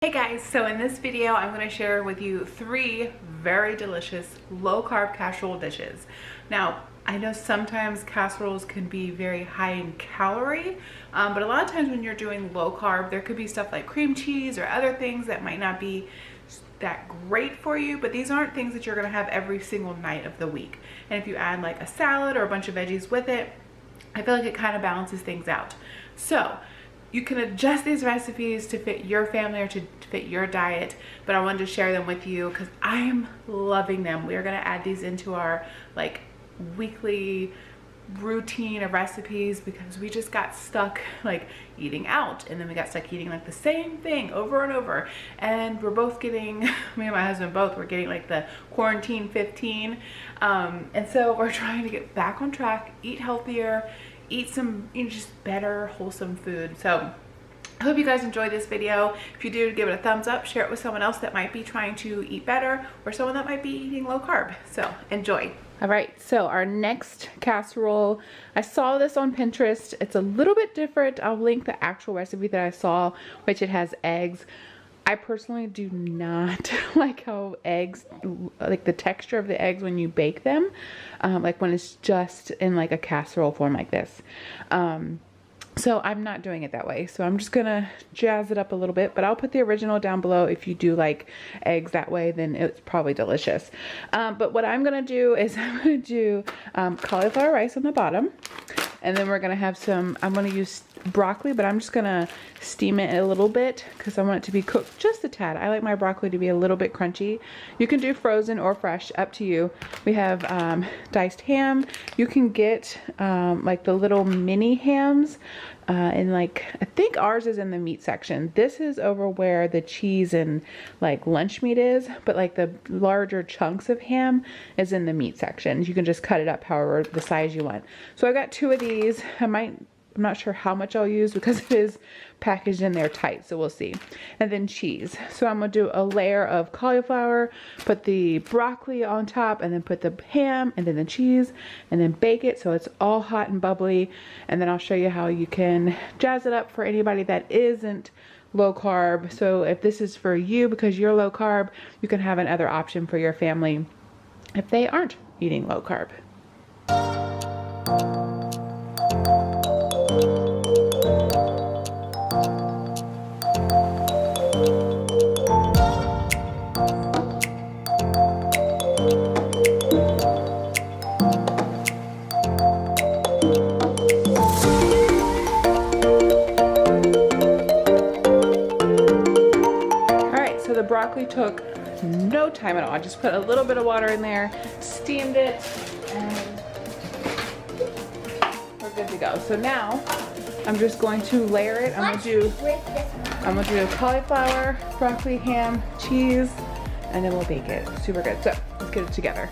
Hey guys, so in this video I'm going to share with you 3 very delicious low carb casserole dishes. Now I know sometimes casseroles can be very high in calorie, but a lot of times when you're doing low carb there could be stuff like cream cheese or other things that might not be that great for you, but these aren't things that you're going to have every single night of the week. And if you add like a salad or a bunch of veggies with it, I feel like it kind of balances things out. So you can adjust these recipes to fit your family or to fit your diet, but I wanted to share them with you because I'm loving them. We are going to add these into our like weekly routine of recipes because we just got stuck like eating out, and then we got stuck eating like the same thing over and over, and we're both getting, me and my husband both, we're getting like the quarantine 15, and so we're trying to get back on track, eat healthier, eat some just better wholesome food. So I hope you guys enjoyed this video. If you do, give it a thumbs up, share it with someone else that might be trying to eat better or someone that might be eating low carb. So enjoy. All right, so our next casserole, I saw this on Pinterest. It's a little bit different. I'll link the actual recipe that I saw, which it has eggs. I personally do not like how eggs, like the texture of the eggs when you bake them, like when it's just in like a casserole form like this. So I'm not doing it that way. So I'm just gonna jazz it up a little bit, but I'll put the original down below. If you do like eggs that way, then it's probably delicious. But what I'm gonna do is I'm gonna do cauliflower rice on the bottom. And then we're gonna have some, I'm gonna use broccoli, but I'm just gonna steam it a little bit because I want it to be cooked just a tad. I like my broccoli to be a little bit crunchy. You can do frozen or fresh, up to you. We have diced ham. You can get like the little mini hams, and like, I think ours is in the meat section. This is over where the cheese and like lunch meat is, but like the larger chunks of ham is in the meat section. You can just cut it up however the size you want. So I got 2 of these. I'm not sure how much I'll use because it is packaged in there tight, so we'll see. And then cheese. So I'm gonna do a layer of cauliflower, put the broccoli on top, and then put the ham, and then the cheese, and then bake it so it's all hot and bubbly. And then I'll show you how you can jazz it up for anybody that isn't low carb. So if this is for you because you're low carb, you can have another option for your family if they aren't eating low carb. The broccoli took no time at all. I just put a little bit of water in there, steamed it, and we're good to go. So now I'm just going to layer it. I'm gonna do the cauliflower, broccoli, ham, cheese, and then we'll bake it. Super good. So let's get it together.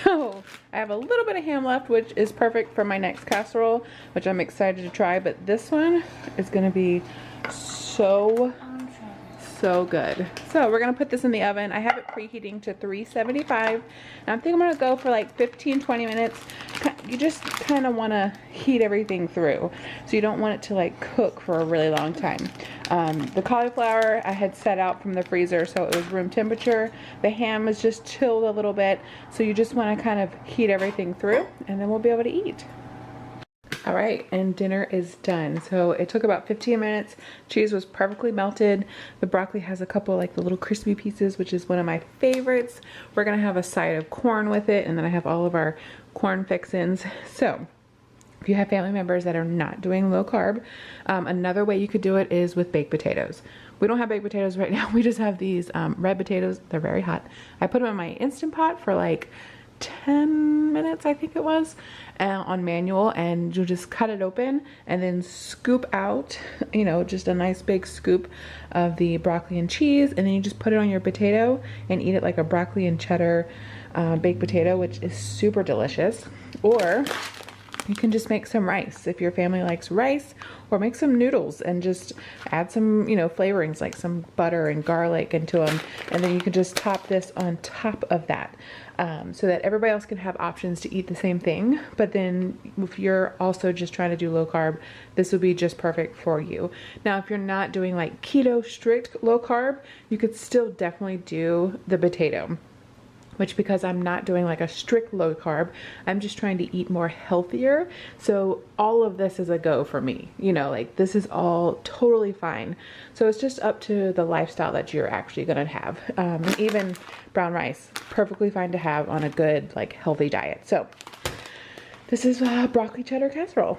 So I have a little bit of ham left, which is perfect for my next casserole, which I'm excited to try, but this one is going to be so good. So we're going to put this in the oven. I have it preheating to 375, and I think I'm going to go for like 15-20 minutes. You just kind of want to heat everything through, so you don't want it to like cook for a really long time. The cauliflower I had set out from the freezer, so it was room temperature. The ham is just chilled a little bit, so you just want to kind of heat everything through, and then we'll be able to eat. All right, and dinner is done. So it took about 15 minutes. Cheese was perfectly melted. The broccoli has a couple like the little crispy pieces, which is one of my favorites. We're gonna have a side of corn with it, and then I have all of our corn fixins. So if you have family members that are not doing low carb, another way you could do it is with baked potatoes. We don't have baked potatoes right now. We just have these red potatoes. They're very hot. I put them in my Instant Pot for like 10 minutes, I think it was, on manual, and you'll just cut it open and then scoop out, you know, just a nice big scoop of the broccoli and cheese, and then you just put it on your potato and eat it like a broccoli and cheddar baked potato, which is super delicious. Or you can just make some rice if your family likes rice, or make some noodles and just add some, you know, flavorings like some butter and garlic into them, and then you can just top this on top of that, so that everybody else can have options to eat the same thing. But then if you're also just trying to do low carb, this would be just perfect for you. Now, if you're not doing like keto strict low carb, you could still definitely do the potato, which, because I'm not doing like a strict low carb, I'm just trying to eat more healthier. So all of this is a go for me, you know, like this is all totally fine. So it's just up to the lifestyle that you're actually gonna have. And even brown rice, perfectly fine to have on a good, like healthy diet. So this is broccoli cheddar casserole.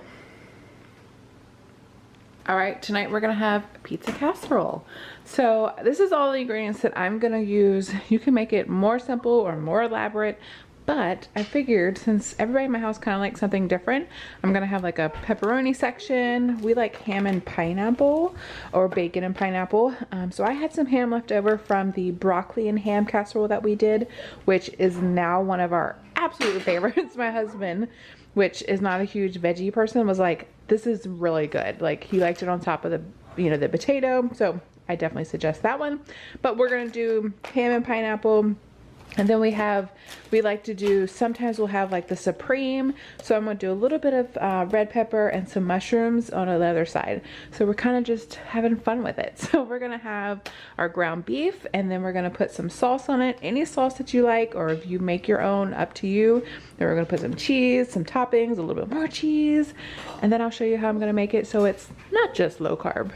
All right, tonight we're gonna have pizza casserole. So this is all the ingredients that I'm gonna use. You can make it more simple or more elaborate, but I figured since everybody in my house kind of likes something different, I'm gonna have like a pepperoni section. We like ham and pineapple, or bacon and pineapple. So I had some ham left over from the broccoli and ham casserole that we did, which is now one of our absolute favorites. My husband, which is not a huge veggie person, was like, this is really good. Like, he liked it on top of the, you know, the potato. So I definitely suggest that one. But we're gonna do ham and pineapple. And then we like to do, sometimes we'll have like the supreme. So I'm gonna do a little bit of red pepper and some mushrooms on the other side. So we're kind of just having fun with it. So we're gonna have our ground beef, and then we're gonna put some sauce on it. Any sauce that you like, or if you make your own, up to you. Then we're gonna put some cheese, some toppings, a little bit more cheese. And then I'll show you how I'm gonna make it so it's not just low carb.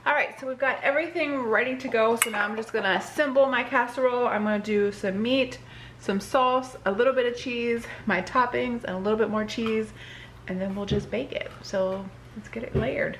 All right, so we've got everything ready to go. So now I'm just gonna assemble my casserole. I'm gonna do some meat, some sauce, a little bit of cheese, my toppings, and a little bit more cheese, and then we'll just bake it. So let's get it layered.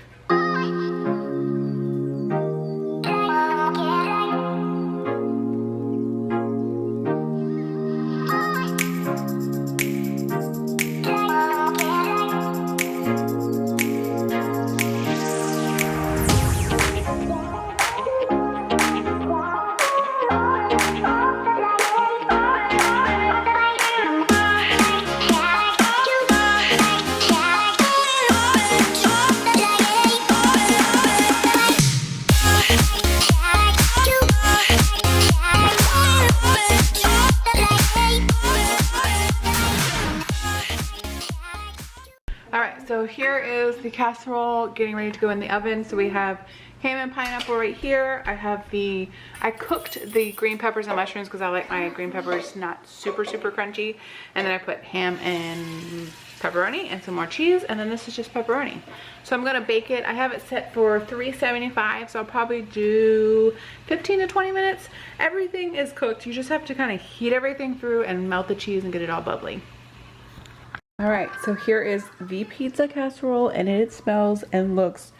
So here is the casserole getting ready to go in the oven. So we have ham and pineapple right here. I cooked the green peppers and mushrooms because I like my green peppers not super crunchy. And then I put ham and pepperoni and some more cheese, and then this is just pepperoni. So I'm gonna bake it. I have it set for 375, so I'll probably do 15 to 20 minutes. Everything is cooked. You just have to kind of heat everything through and melt the cheese and get it all bubbly. All right, so here is the pizza casserole, and it smells and looks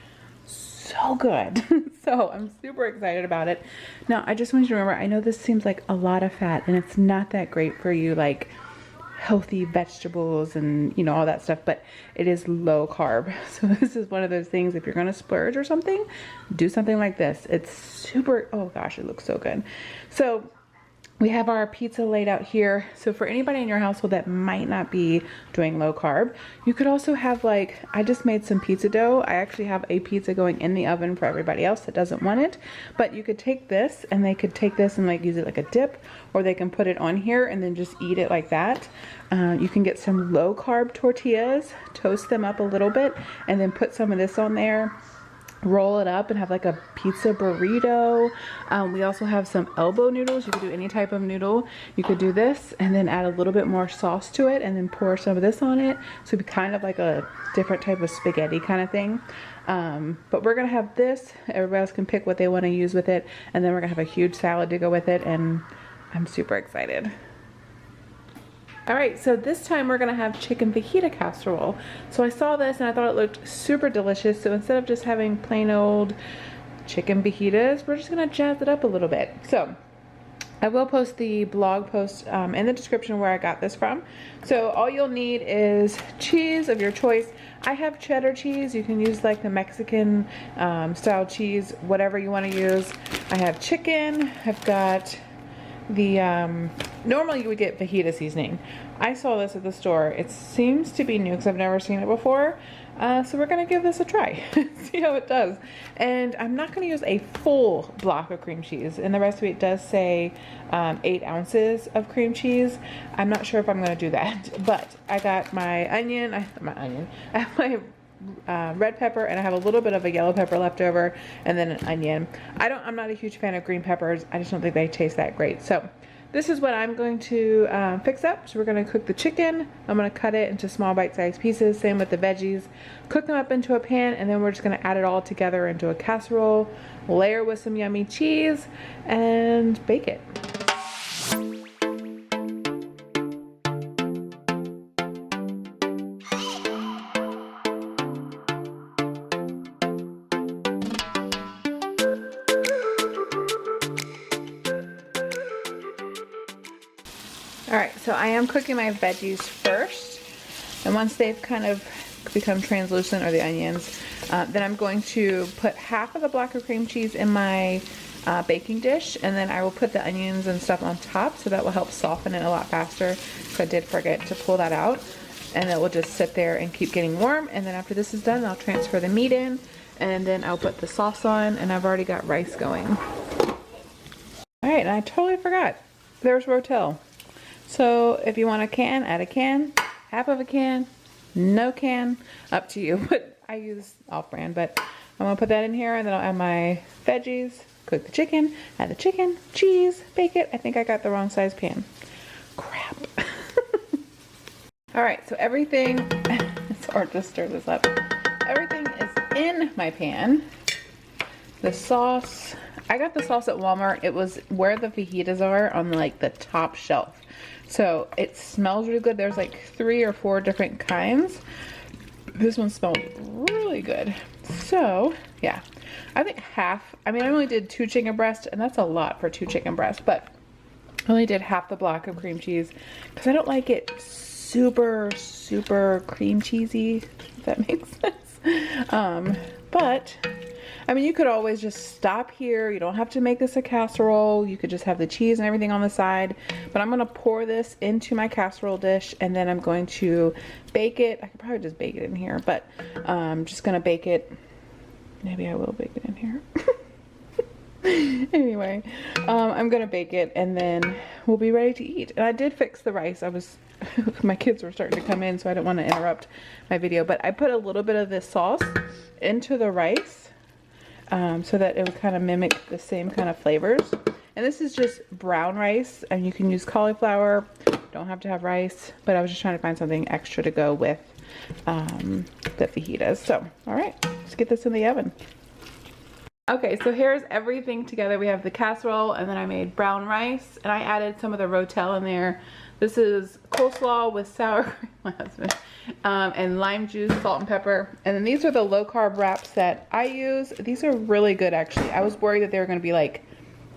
so good. So I'm super excited about it. Now, I just want you to remember, I know this seems like a lot of fat, and it's not that great for you, like healthy vegetables and, you know, all that stuff, but it is low carb. So this is one of those things, if you're gonna splurge or something, do something like this. It's super, oh gosh, it looks so good. So we have our pizza laid out here. So for anybody in your household that might not be doing low carb, you could also have, like, I just made some pizza dough. I actually have a pizza going in the oven for everybody else that doesn't want it. But you could take this, and they could take this and like use it like a dip, or they can put it on here and then just eat it like that. You can get some low carb tortillas, toast them up a little bit, and then put some of this on there. Roll it up and have like a pizza burrito. We also have some elbow noodles. You could do any type of noodle. You could do this and then add a little bit more sauce to it and then pour some of this on it. So it'd be kind of like a different type of spaghetti kind of thing. But we're gonna have this. Everybody else can pick what they want to use with it. And then we're gonna have a huge salad to go with it. And I'm super excited. All right, so this time we're gonna have chicken fajita casserole. So I saw this and I thought it looked super delicious. So instead of just having plain old chicken fajitas, we're just gonna jazz it up a little bit. So I will post the blog post in the description where I got this from. So all you'll need is cheese of your choice. I have cheddar cheese. You can use like the Mexican style cheese, whatever you want to use. I have chicken. I've got the, normally you would get fajita seasoning. I saw this at the store. It seems to be new because I've never seen it before. So we're gonna give this a try, see how it does. And I'm not gonna use a full block of cream cheese. In the recipe it does say 8 ounces of cream cheese. I'm not sure if I'm gonna do that, but I got my onion, I have my red pepper, and I have a little bit of a yellow pepper left over, and then an onion. I'm not a huge fan of green peppers. I just don't think they taste that great. So this is what I'm going to fix up. So we're going to cook the chicken. I'm going to cut it into small bite-sized pieces. Same with the veggies. Cook them up into a pan, and then we're just going to add it all together into a casserole, layer with some yummy cheese, and bake it. Alright, so I am cooking my veggies first, and once they've kind of become translucent, or the onions, then I'm going to put half of the block of cream cheese in my baking dish, and then I will put the onions and stuff on top, so that will help soften it a lot faster, because I did forget to pull that out, and it will just sit there and keep getting warm. And then after this is done, I'll transfer the meat in, and then I'll put the sauce on, and I've already got rice going. Alright, and I totally forgot, there's Rotel. So if you want a can, add a can, half of a can, no can, up to you. But I use off-brand, but I'm gonna put that in here, and then I'll add my veggies, cook the chicken, add the chicken, cheese, bake it. I think I got the wrong size pan. Crap. All right, so everything, it's hard to stir this up. Everything is in my pan. The sauce, I got the sauce at Walmart. It was where the fajitas are, on like the top shelf. So it smells really good. There's like 3 or 4 different kinds. This one smelled really good. So yeah, I think half, I mean, I only did 2 chicken breasts, and that's a lot for 2 chicken breasts, but I only did half the block of cream cheese because I don't like it super cream cheesy, if that makes sense. But I mean, you could always just stop here. You don't have to make this a casserole. You could just have the cheese and everything on the side. But I'm going to pour this into my casserole dish, and then I'm going to bake it. I could probably just bake it in here, but I'm just going to bake it. Maybe I will bake it in here. Anyway, I'm going to bake it, and then we'll be ready to eat. And I did fix the rice. My kids were starting to come in, so I didn't want to interrupt my video. But I put a little bit of this sauce into the rice. So that it would kind of mimic the same kind of flavors. And this is just brown rice, and you can use cauliflower, don't have to have rice, but I was just trying to find something extra to go with the fajitas. So, all right, let's get this in the oven. Okay, so here's everything together. We have the casserole, and then I made brown rice, and I added some of the Rotel in there. This is coleslaw with sour cream, my husband, and lime juice, salt and pepper. And then these are the low carb wraps that I use. These are really good, actually. I was worried that they were gonna be like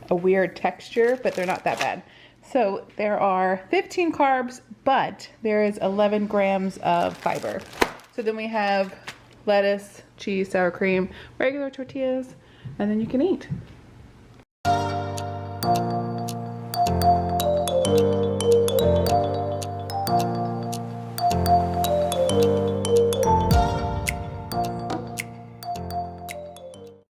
a weird texture, but they're not that bad. So there are 15 carbs, but there is 11 grams of fiber. So then we have lettuce, cheese, sour cream, regular tortillas, and then you can eat.